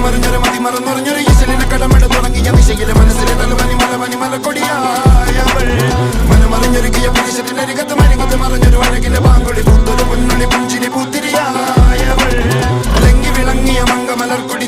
മനമറിഞ്ഞൊരു മതി മറന്നൊറിഞ്ഞൊരു ഈശലിനെ കടമെട തുടങ്ങിയ ദിശയിലെ മനസ്സിലെ മനിമല കൊടിയായവൾ മനമറിഞ്ഞൊരുക്കിയ പുരുഷത്തിനരികത്ത് മരികത്ത് മറിഞ്ഞൊരു അഴകിലെ പാങ്കൊടി പൂത്തൊരു പൊന്നൊളി പുഞ്ചിരി പൂത്തിരിയായവൾ അലങ്ങി വിളങ്ങിയ മംഗമലർക്കൊടി